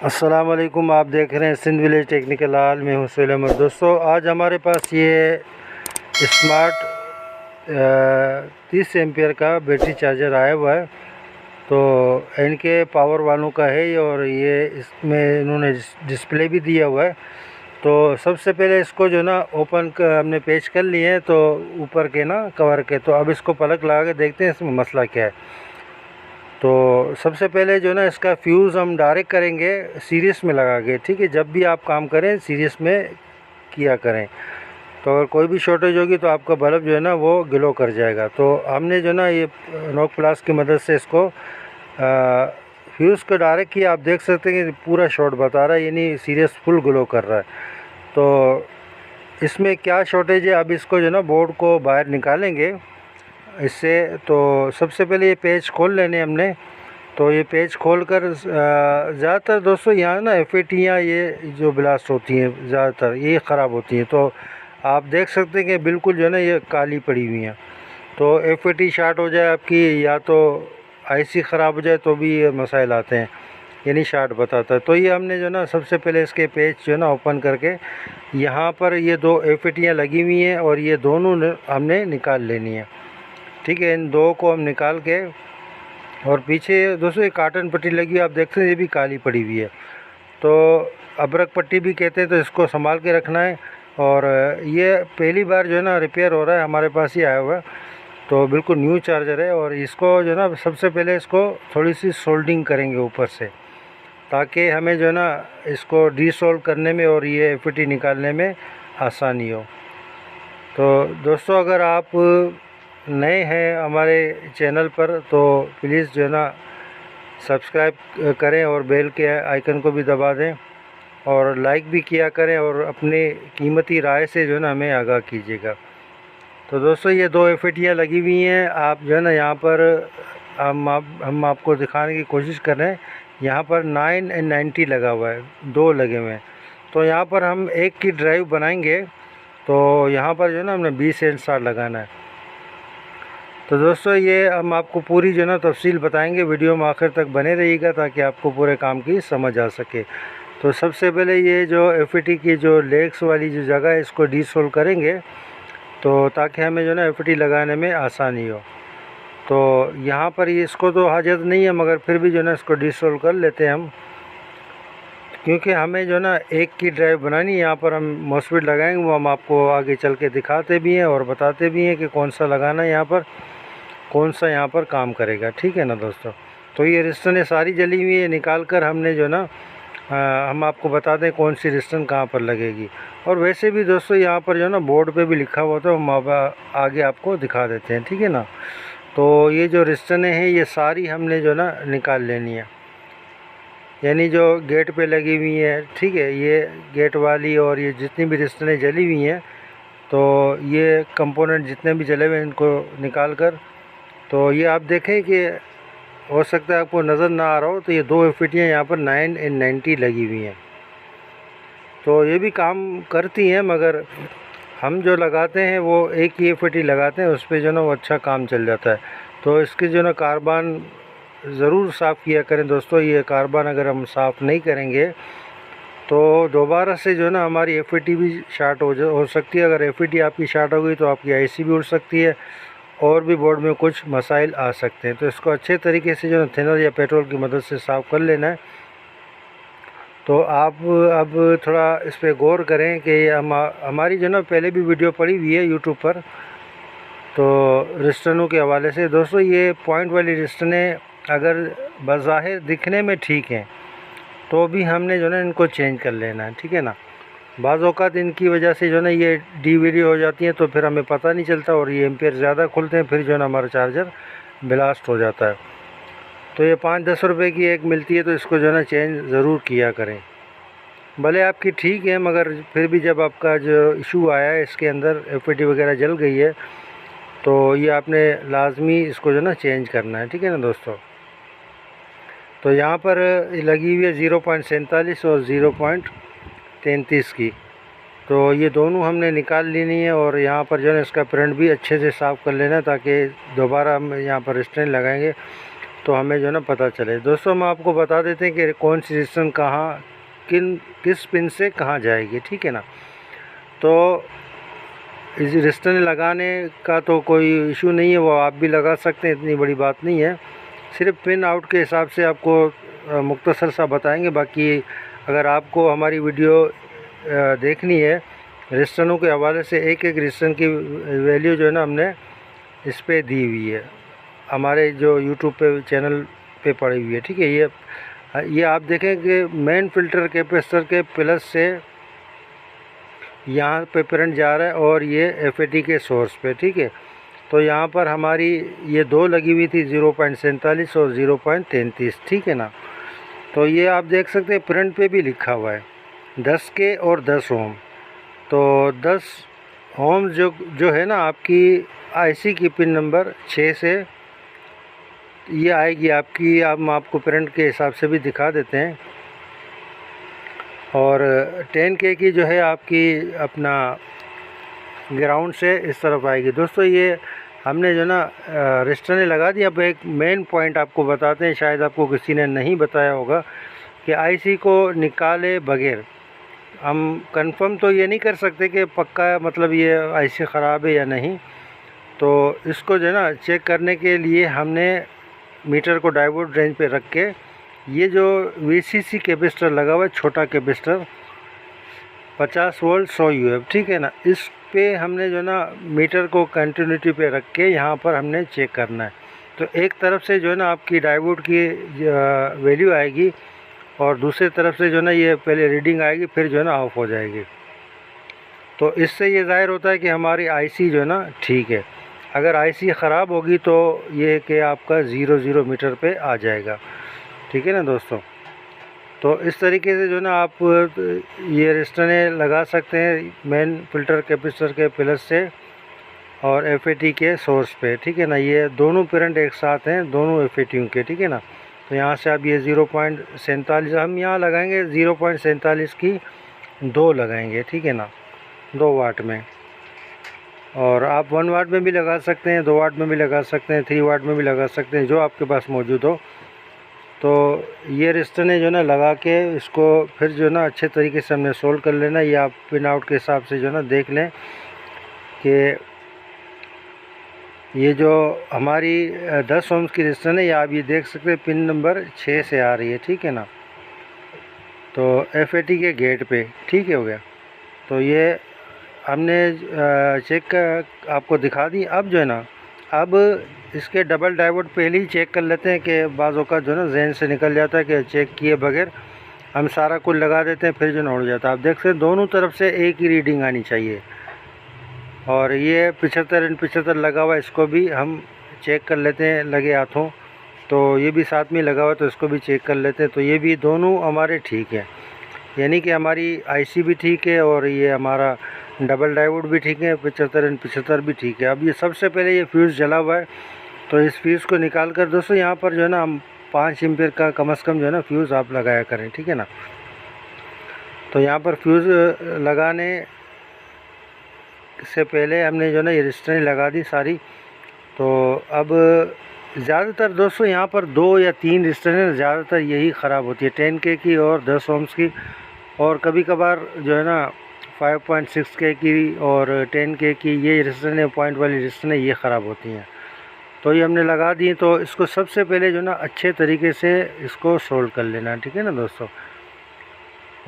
अस्सलाम वालेकुम। आप देख रहे हैं सिंध विलेज टेक्निकल हाल में हूँ सुहेल अहमद। दोस्तों, आज हमारे पास ये स्मार्ट 30 एम्पियर का बैटरी चार्जर आया हुआ है। तो इनके पावर वालों का है ये, और ये इसमें इन्होंने डिस्प्ले भी दिया हुआ है। तो सबसे पहले इसको जो ना ओपन कर हमने पेच कर लिए हैं, तो ऊपर के ना कवर के। तो अब इसको पलक लगा के देखते हैं इसमें मसला क्या है। तो सबसे पहले जो ना इसका फ्यूज़ हम डायरेक्ट करेंगे सीरीज़ में लगा के। ठीक है, जब भी आप काम करें सीरीज़ में किया करें। तो अगर कोई भी शॉर्टेज होगी तो आपका बल्ब जो है ना वो ग्लो कर जाएगा। तो हमने जो ना ये नॉक प्लास की मदद से इसको फ्यूज़ को डायरेक्ट किया। आप देख सकते हैं कि पूरा शॉर्ट बता रहा है, यानी सीरीज़ फुल ग्लो कर रहा है। तो इसमें क्या शॉर्टेज है, अब इसको जो ना बोर्ड को बाहर निकालेंगे इससे। तो सबसे पहले ये पेज खोल लेने हमने। तो ये पेज खोल कर ज़्यादातर दोस्तों यहाँ ना एफएटियाँ ये जो ब्लास्ट होती हैं ज़्यादातर ये ख़राब होती हैं। तो आप देख सकते हैं कि बिल्कुल जो है ना ये काली पड़ी हुई हैं। तो एफएटी शार्ट हो जाए आपकी, या तो आईसी ख़राब हो जाए, तो भी ये मसाइल आते हैं, यानी शार्ट बताता है। तो ये हमने जो ना सबसे पहले इसके पेज जो है ना ओपन करके यहाँ पर ये दो एफएटियाँ लगी हुई हैं, और ये दोनों हमने निकाल लेनी है। ठीक है, इन दो को हम निकाल के, और पीछे दोस्तों एक काटन पट्टी लगी है, आप देखते हैं ये भी काली पड़ी हुई है। तो अबरक पट्टी भी कहते हैं, तो इसको संभाल के रखना है। और ये पहली बार जो है ना रिपेयर हो रहा है, हमारे पास ही आया हुआ है। तो बिल्कुल न्यू चार्जर है। और इसको जो है ना सबसे पहले इसको थोड़ी सी सोल्डिंग करेंगे ऊपर से, ताकि हमें जो है ना इसको डीसोल्व करने में और ये एफईटी निकालने में आसानी हो। तो दोस्तों, अगर आप नए हैं हमारे चैनल पर तो प्लीज़ जो है ना सब्सक्राइब करें, और बेल के आइकन को भी दबा दें, और लाइक भी किया करें, और अपने कीमती राय से जो है ना हमें आगाह कीजिएगा। तो दोस्तों, ये दो एफएटियाँ लगी हुई हैं। आप जो है ना यहाँ पर हम आपको दिखाने की कोशिश कर रहे हैं। यहाँ पर 9 और 90 लगा हुआ है, दो लगे हुए हैं। तो यहाँ पर हम एक की ड्राइव बनाएंगे। तो यहाँ पर जो है ना हमने 20 एंड स्टार लगाना है। तो दोस्तों, ये हम आपको पूरी जो ना तफसील बताएंगे, वीडियो में आखिर तक बने रहिएगा ताकि आपको पूरे काम की समझ आ सके। तो सबसे पहले ये जो एफईटी की जो लेग्स वाली जो जगह है इसको डीसोल्व करेंगे, तो ताकि हमें जो ना एफईटी लगाने में आसानी हो। तो यहाँ पर इसको तो हाजत नहीं है, मगर फिर भी जो ना इसको डीसोल्व कर लेते हैं हम, क्योंकि हमें जो ना एक की ड्राइव बनानी है। यहाँ पर हम मॉस्फेट लगाएंगे, वो हम आपको आगे चल के दिखाते भी हैं और बताते भी हैं कि कौन सा लगाना है यहाँ पर, कौन सा यहाँ पर काम करेगा। ठीक है ना दोस्तों। तो ये रिस्टन सारी जली हुई है, निकाल कर हमने जो ना हम आपको बता दें कौन सी रिस्टन कहाँ पर लगेगी। और वैसे भी दोस्तों यहाँ पर जो ना बोर्ड पे भी लिखा हुआ, तो हम आगे आपको दिखा देते हैं। ठीक है ना। तो ये जो रिस्टनें हैं ये सारी हमने जो ना निकाल लेनी है, यानी जो गेट पे लगी हुई है। ठीक है, ये गेट वाली और ये जितनी भी रिस्टनें जली हुई हैं, तो ये कंपोनेंट जितने भी जले हुए हैं इनको निकाल कर। तो ये आप देखें कि हो सकता है आपको नज़र ना आ रहा हो, तो ये दो एफईटियाँ यहाँ पर 9 और 90 लगी हुई हैं। तो ये भी काम करती हैं, मगर हम जो लगाते हैं वो एक ही एफईटी लगाते हैं, उस पर जो ना वो अच्छा काम चल जाता है। तो इसकी जो ना कार्बान ज़रूर साफ़ किया करें दोस्तों। ये कार्बान अगर हम साफ़ नहीं करेंगे तो दोबारा से जो ना हमारी एफईटी भी शार्ट हो सकती है। अगर एफईटी आपकी शार्ट हो गई तो आपकी आईसी भी उड़ सकती है, और भी बोर्ड में कुछ मसाइल आ सकते हैं। तो इसको अच्छे तरीके से जो है थिनर या पेट्रोल की मदद से साफ़ कर लेना है। तो आप अब थोड़ा इस पर गौर करें कि हमारी जो ना पहले भी वीडियो पड़ी हुई है यूट्यूब पर, तो रिस्टनों के हवाले से। दोस्तों, ये पॉइंट वाली रिस्टनें अगर बज़ाहिर दिखने में ठीक हैं, तो भी हमने जो ना इनको चेंज कर लेना है। ठीक है ना। बाज़ औक़ात इनकी वजह से जो ना ये डीवीडी हो जाती हैं, तो फिर हमें पता नहीं चलता, और ये एम्पेयर ज़्यादा खुलते हैं, फिर जो ना हमारा चार्जर ब्लास्ट हो जाता है। तो ये 5-10 रुपए की एक मिलती है, तो इसको जो ना चेंज ज़रूर किया करें। भले आपकी ठीक है, मगर फिर भी जब आपका जो इशू आया है इसके अंदर एफईटी वगैरह जल गई है, तो ये आपने लाजमी इसको जो ना चेंज करना है। ठीक है ना दोस्तों। तो यहाँ पर लगी हुई है 0.47 और 0.33 की। तो ये दोनों हमने निकाल लेनी है, और यहाँ पर जो है इसका प्रिंट भी अच्छे से साफ़ कर लेना, ताकि दोबारा हम यहाँ पर स्टैंड लगाएंगे तो हमें जो है ना पता चले। दोस्तों हम आपको बता देते हैं कि कौन सी रेजिस्टेंस कहाँ किस पिन से कहाँ जाएगी, ठीक है ना। तो इस रेजिस्टेंस लगाने का तो कोई इशू नहीं है, वो आप भी लगा सकते हैं, इतनी बड़ी बात नहीं है। सिर्फ पिन आउट के हिसाब से आपको मुख्तसर सा बताएंगे। बाकी अगर आपको हमारी वीडियो देखनी है रेजिस्टेंसों के हवाले से, एक एक रेजिस्टेंस की वैल्यू जो है ना हमने इस पे दी हुई है, हमारे जो यूट्यूब पे चैनल पे पड़ी हुई है, ठीक है। ये आप देखें कि मेन फ़िल्टर कैपेसिटर के प्लस से यहाँ पे करंट जा रहा है और ये एफएटी के सोर्स पे, ठीक है। तो यहाँ पर हमारी ये दो लगी हुई थी 0.47 और 0.33, ठीक है ना। तो ये आप देख सकते हैं प्रिंट पे भी लिखा हुआ है 10 के और 10 ओम। तो 10 ओम जो है ना आपकी आईसी की पिन नंबर 6 से ये आएगी आपकी। हम आपको प्रिंट के हिसाब से भी दिखा देते हैं। और 10 के की जो है आपकी अपना ग्राउंड से इस तरफ आएगी। दोस्तों ये हमने जो ना रजिस्टर ने लगा दिया। अब एक मेन पॉइंट आपको बताते हैं, शायद आपको किसी ने नहीं बताया होगा, कि आईसी को निकाले बगैर हम कंफर्म तो ये नहीं कर सकते कि पक्का मतलब ये आईसी ख़राब है या नहीं। तो इसको जो है ना चेक करने के लिए हमने मीटर को डायोड रेंज पे रख के ये जो वीसीसी कैपेसिटर लगा हुआ है, छोटा कैपेसिटर 50 वोल्ट 100 यूएफ, ठीक है ना, इस पे हमने जो ना मीटर को कंटिन्यूटी पे रख के यहाँ पर हमने चेक करना है। तो एक तरफ से जो है ना आपकी डायोड की वैल्यू आएगी और दूसरी तरफ से जो ना ये पहले रीडिंग आएगी, फिर जो है ना ऑफ हो जाएगी। तो इससे ये ज़ाहिर होता है कि हमारी आईसी जो है ना ठीक है। अगर आईसी ख़राब होगी तो ये कि आपका 00 मीटर पे आ जाएगा, ठीक है ना दोस्तों। तो इस तरीके से जो ना आप ये रजिस्टर लगा सकते हैं मेन फ़िल्टर कैपेसिटर के प्लस से और एफएटी के सोर्स पे, ठीक है ना। ये दोनों करंट एक साथ हैं, दोनों एफएटीयों के, ठीक है ना। तो यहाँ से आप ये 0.47 हम यहाँ लगाएंगे, 0.47 की 2 लगाएंगे, ठीक है ना, 2 वाट में। और आप 1 वाट में भी लगा सकते हैं, 2 वाट में भी लगा सकते हैं, 3 वाट में भी लगा सकते हैं, जो आपके पास मौजूद हो। तो ये रजिस्टर ने जो ना लगा के इसको फिर जो ना अच्छे तरीके से हमने सोल्व कर लेना। ये आप पिन आउट के हिसाब से जो ना देख लें कि ये जो हमारी 10 ओम्स की रजिस्टर है, ये आप ये देख सकते हैं पिन नंबर 6 से आ रही है, ठीक है ना। तो एफएटी के गेट पे, ठीक है, हो गया। तो ये हमने चेक आपको दिखा दी। अब जो है ना अब इसके डबल डायोड पहले ही चेक कर लेते हैं कि बाज़ों का जो ना जहन से निकल जाता है कि चेक किए बगैर हम सारा कुछ लगा देते हैं, फिर जो ना उड़ जाता है। आप देख सकते हैं दोनों तरफ से एक ही रीडिंग आनी चाहिए। और ये 75 लगा हुआ, इसको भी हम चेक कर लेते हैं लगे हाथों। तो ये भी साथ में लगा हुआ, तो इसको भी चेक कर लेते हैं। तो ये भी दोनों हमारे ठीक है, यानी कि हमारी आईसी भी ठीक है और ये हमारा डबल डायोड भी ठीक है, 75 भी ठीक है। अब ये सबसे पहले ये फ्यूज़ जला हुआ है, तो इस फ्यूज़ को निकाल कर दोस्तों यहाँ पर जो है ना हम 5 एम्पीयर का कम से कम जो है ना फ्यूज़ आप लगाया करें, ठीक है ना। तो यहाँ पर फ्यूज़ लगाने से पहले हमने जो ना ये रजिस्टर लगा दी सारी। तो अब ज़्यादातर दोस्तों यहाँ पर 2 या 3 रजिस्टर हैं, ज़्यादातर यही ख़राब होती है, 10 के की और 10 ओम्स की। और कभी कभार जो है ना 5.6 के की और 10 के की, ये रजिस्टर ने पॉइंट वाली रजिस्टर ने ये ख़राब होती हैं। तो ये हमने लगा दी। तो इसको सबसे पहले जो ना अच्छे तरीके से इसको सोल्व कर लेना, ठीक है ना दोस्तों।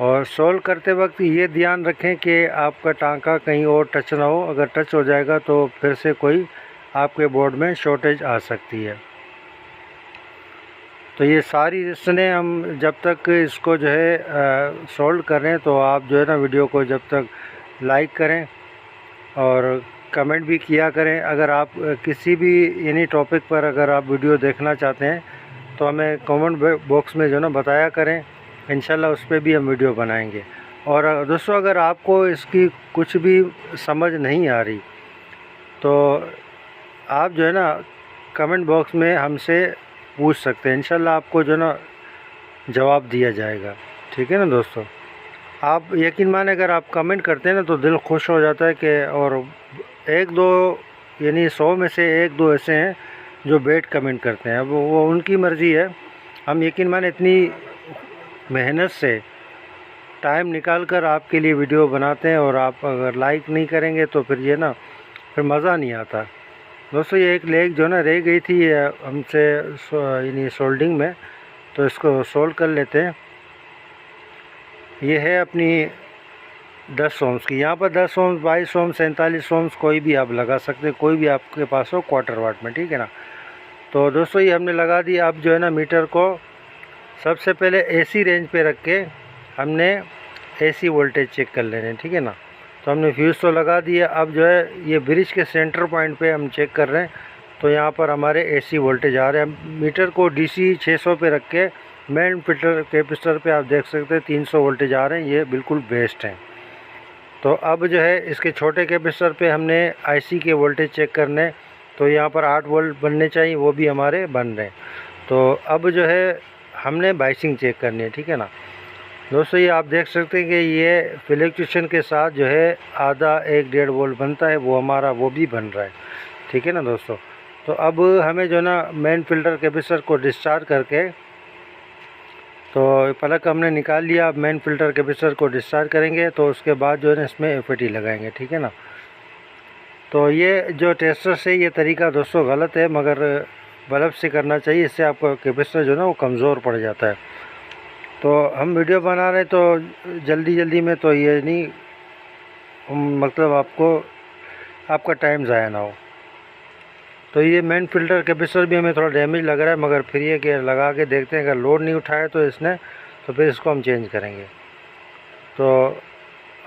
और सोल्व करते वक्त ये ध्यान रखें कि आपका टांका कहीं और टच ना हो। अगर टच हो जाएगा तो फिर से कोई आपके बोर्ड में शॉर्टेज आ सकती है। तो ये सारी रजिस्टरें हम जब तक इसको जो है सोल्व कर रहे हैं, तो आप जो है ना वीडियो को जब तक लाइक करें और कमेंट भी किया करें। अगर आप किसी भी यानी टॉपिक पर अगर आप वीडियो देखना चाहते हैं तो हमें कमेंट बॉक्स में जो ना बताया करें, इंशाल्लाह उस पर भी हम वीडियो बनाएंगे। और दोस्तों अगर आपको इसकी कुछ भी समझ नहीं आ रही तो आप जो है ना कमेंट बॉक्स में हमसे पूछ सकते हैं, इंशाल्लाह आपको जो ना जवाब दिया जाएगा, ठीक है ना दोस्तों। आप यकीन माने अगर आप कमेंट करते हैं ना तो दिल खुश हो जाता है कि और 1-2 यानी 100 में से 1-2 ऐसे हैं जो बेट कमेंट करते हैं, वो उनकी मर्ज़ी है। हम यकीन माने इतनी मेहनत से टाइम निकाल कर आपके लिए वीडियो बनाते हैं, और आप अगर लाइक नहीं करेंगे तो फिर ये ना फिर मज़ा नहीं आता। दोस्तों ये एक लेग जो ना रह गई थी हमसे यानी सोल्डिंग में, तो इसको सोल्व कर लेते हैं। ये है अपनी 10 ohms की। यहाँ पर 10 ohms, 22 ohms, 47 ohms कोई भी आप लगा सकते हैं, कोई भी आपके पास हो क्वार्टर वाट में, ठीक है ना। तो दोस्तों ये हमने लगा दी। अब जो है ना मीटर को सबसे पहले एसी रेंज पे रख के हमने एसी वोल्टेज चेक कर लेने, ठीक है ना। तो हमने फ्यूज़ तो लगा दिया। अब जो है ये ब्रिज के सेंटर पॉइंट पे हम चेक कर रहे हैं, तो यहाँ पर हमारे एसी वोल्टेज आ रहे हैं। मीटर को डीसी 600 पे रख के मेन फिल्टर कैपेसिटर पे आप देख सकते हैं 300 वोल्टेज आ रहे हैं, ये बिल्कुल बेस्ट हैं। तो अब जो है इसके छोटे कैपेसिटर पे हमने आईसी के वोल्टेज चेक करने, तो यहाँ पर 8 वोल्ट बनने चाहिए, वो भी हमारे बन रहे हैं। तो अब जो है हमने बाइसिंग चेक करनी है, ठीक है ना। दोस्तों ये आप देख सकते हैं कि ये फ्लक्चुएशन के साथ जो है आधा 1-1.5 वोल्ट बनता है, वो हमारा वो भी बन रहा है, ठीक है ना दोस्तों। तो अब हमें जो ना मेन फिल्टर कैपेसिटर को डिस्चार्ज करके, तो प्लग हमने निकाल लिया। अब मेन फिल्टर कैपेसिटर को डिस्चार्ज करेंगे, तो उसके बाद जो है ना इसमें एफईटी लगाएंगे, ठीक है ना। तो ये जो टेस्टर से ये तरीका दोस्तों गलत है, मगर बल्ब से करना चाहिए, इससे आपका कैपेसिटर जो है ना वो कमज़ोर पड़ जाता है। तो हम वीडियो बना रहे तो जल्दी में, तो ये नहीं मतलब आपका टाइम ज़ाया ना हो। तो ये मेन फ़िल्टर कैपेसिटर भी हमें थोड़ा डैमेज लग रहा है, मगर फिर ये कि लगा के देखते हैं, अगर लोड नहीं उठाया तो इसने, तो फिर इसको हम चेंज करेंगे। तो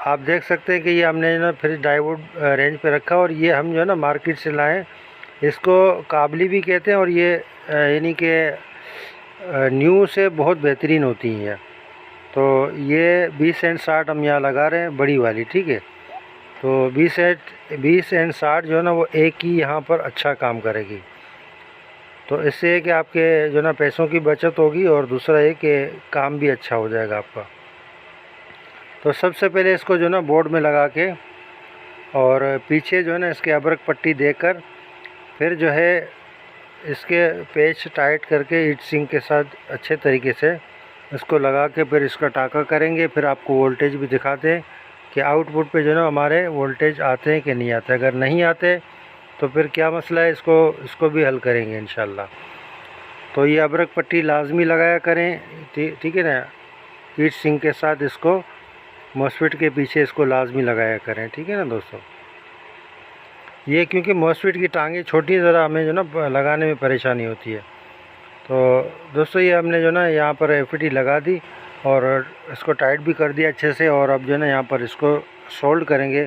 आप देख सकते हैं कि ये हमने ना फिर डायोड रेंज पे रखा, और ये हम जो है ना मार्केट से लाए, इसको काबली भी कहते हैं, और ये यानी कि न्यू से बहुत बेहतरीन होती हैं। तो ये 20 एंड 60 हम यहाँ लगा रहे हैं, बड़ी वाली, ठीक है। तो 20 एंड 60 जो है ना वो एक ही यहाँ पर अच्छा काम करेगी। तो इससे है कि आपके जो ना पैसों की बचत होगी, और दूसरा है कि काम भी अच्छा हो जाएगा आपका। तो सबसे पहले इसको जो ना बोर्ड में लगा के, और पीछे जो है ना इसके अबरक पट्टी देकर, फिर जो है इसके पेच टाइट करके हीट सिंक के साथ अच्छे तरीके से इसको लगा के फिर इसका टाँका करेंगे। फिर आपको वोल्टेज भी दिखाते हैं कि आउटपुट पे जो है हमारे वोल्टेज आते हैं कि नहीं आते। अगर नहीं आते तो फिर क्या मसला है, इसको भी हल करेंगे इंशाल्लाह। तो ये अबरक पट्टी लाजमी लगाया करें, ठीक है ना। हीट सिंक के साथ इसको मॉस्फेट के पीछे इसको लाजमी लगाया करें, ठीक है ना दोस्तों। ये क्योंकि मॉस्फेट की टांगें छोटी है, ज़रा हमें जो ना लगाने में परेशानी होती है। तो दोस्तों ये हमने जो ना यहाँ पर एफईटी लगा दी, और इसको टाइट भी कर दिया अच्छे से। और अब जो है ना यहाँ पर इसको सोल्ड करेंगे।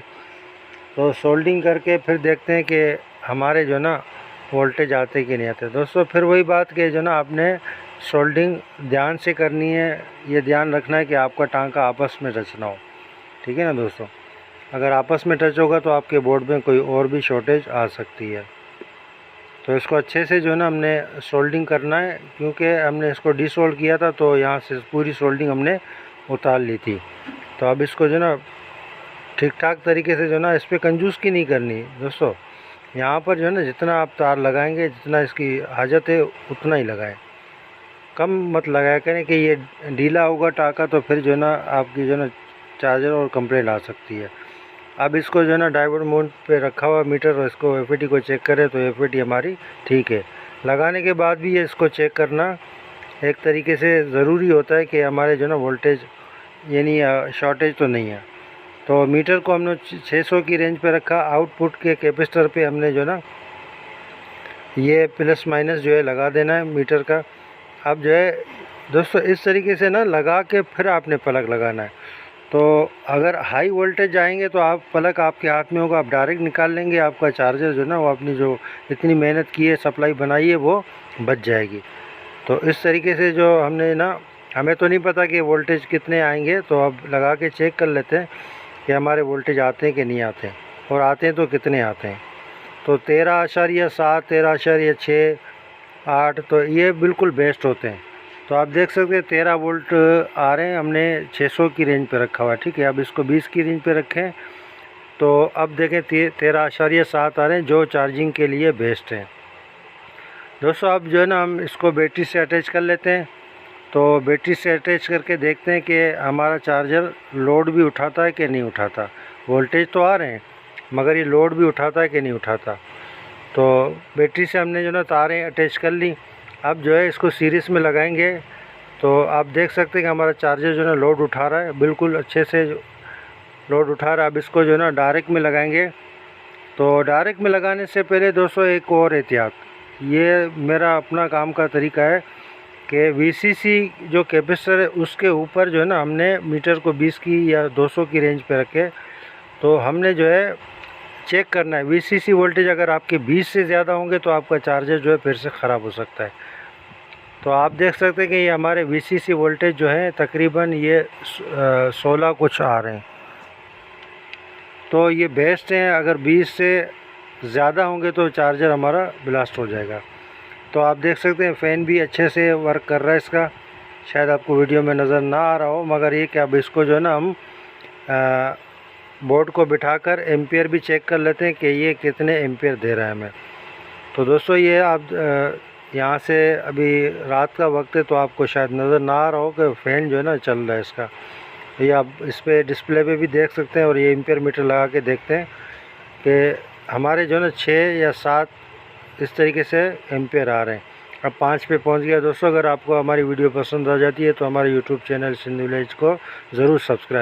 तो सोल्डिंग करके फिर देखते हैं कि हमारे जो ना वोल्टेज आते कि नहीं आते। दोस्तों फिर वही बात कि जो ना आपने सोल्डिंग ध्यान से करनी है, ये ध्यान रखना है कि आपका टांका आपस में टच ना हो, ठीक है ना दोस्तों। अगर आपस में टच होगा तो आपके बोर्ड में कोई और भी शॉर्टेज आ सकती है। तो इसको अच्छे से जो है ना हमने सोल्डिंग करना है, क्योंकि हमने इसको डिसोल्ड किया था, तो यहाँ से पूरी सोल्डिंग हमने उतार ली थी। तो अब इसको जो ना ठीक ठाक तरीके से जो ना इस पर कंजूस की नहीं करनी दोस्तों। यहाँ पर जो है ना जितना आप तार लगाएंगे, जितना इसकी हाजत है उतना ही लगाएं, कम मत लगाया करें कि ये ढीला होगा टाँका, तो फिर जो है ना आपकी जो है ना चार्जर और कंप्लेंट आ सकती है। अब इसको जो है ना डायोड माउंट पे रखा हुआ मीटर, और इसको एफईटी को चेक करें, तो एफईटी हमारी ठीक है। लगाने के बाद भी ये इसको चेक करना एक तरीके से ज़रूरी होता है कि हमारे जो ना वोल्टेज यानी शॉर्टेज तो नहीं है। तो मीटर को हमने 600 की रेंज पे रखा। आउटपुट के कैपेसिटर पे हमने जो ना ये प्लस माइनस जो है लगा देना है मीटर का। अब जो है दोस्तों इस तरीके से ना लगा के फिर आपने प्लग लगाना है। तो अगर हाई वोल्टेज आएंगे तो आप प्लग आपके हाथ में होगा, आप डायरेक्ट निकाल लेंगे, आपका चार्जर जो ना वो अपनी जो इतनी मेहनत की है, सप्लाई बनाई है, वो बच जाएगी। तो इस तरीके से जो हमने ना, हमें तो नहीं पता कि वोल्टेज कितने आएंगे, तो अब लगा के चेक कर लेते हैं कि हमारे वोल्टेज आते हैं कि नहीं आते हैं, और आते हैं तो कितने आते हैं। तो 13.7, 13.6, 8, तो ये बिल्कुल बेस्ट होते हैं। तो आप देख सकते हैं 13 वोल्ट आ रहे हैं, हमने 600 की रेंज पे रखा हुआ है, ठीक है। अब इसको 20 की रेंज पे रखें, तो अब देखें 13.7 आ रहे हैं, जो चार्जिंग के लिए बेस्ट हैं। दोस्तों अब जो है ना हम इसको बैटरी से अटैच कर लेते हैं। तो बैटरी से अटैच करके देखते हैं कि हमारा चार्जर लोड भी उठाता है कि नहीं उठाता। वोल्टेज तो आ रहे हैं मगर ये लोड भी उठाता है कि नहीं उठाता। तो बैटरी से हमने जो ना तारें अटैच कर ली। अब जो है इसको सीरीज़ में लगाएंगे तो आप देख सकते हैं कि हमारा चार्जर जो है लोड उठा रहा है, बिल्कुल अच्छे से लोड उठा रहा है। अब इसको जो है ना डायरेक्ट में लगाएंगे। तो डायरेक्ट में लगाने से पहले दोस्तों एक और एहतियात, ये मेरा अपना काम का तरीका है कि VCC जो कैपेसिटर है उसके ऊपर जो है ना हमने मीटर को 20 की या 200 की रेंज पे रखे। तो हमने जो है चेक करना है VCC वोल्टेज अगर आपके 20 से ज़्यादा होंगे तो आपका चार्जर जो है फिर से ख़राब हो सकता है। तो आप देख सकते हैं कि ये हमारे VCC वोल्टेज जो है तकरीबन ये 16 कुछ आ रहे हैं। तो ये बेस्ट हैं, अगर 20 से ज़्यादा होंगे तो चार्जर हमारा ब्लास्ट हो जाएगा। तो आप देख सकते हैं फ़ैन भी अच्छे से वर्क कर रहा है इसका, शायद आपको वीडियो में नज़र ना आ रहा हो मगर ये कि अब इसको जो है ना हम बोर्ड को बिठाकर एम्पियर भी चेक कर लेते हैं कि ये कितने एम्पियर दे रहा है हमें। तो दोस्तों ये आप यहाँ से अभी रात का वक्त है तो आपको शायद नज़र ना आ रहा हो कि फ़ैन जो है ना चल रहा है इसका। ये आप इस पर डिस्प्ले पे भी देख सकते हैं और ये एम्पियर मीटर लगा के देखते हैं कि हमारे जो है ना 6 या 7 इस तरीके से एम्पियर आ रहे हैं। अब 5 पे पहुंच गया। दोस्तों अगर आपको हमारी वीडियो पसंद आ जाती है तो हमारे YouTube चैनल सिंधु विलेज को ज़रूर सब्सक्राइब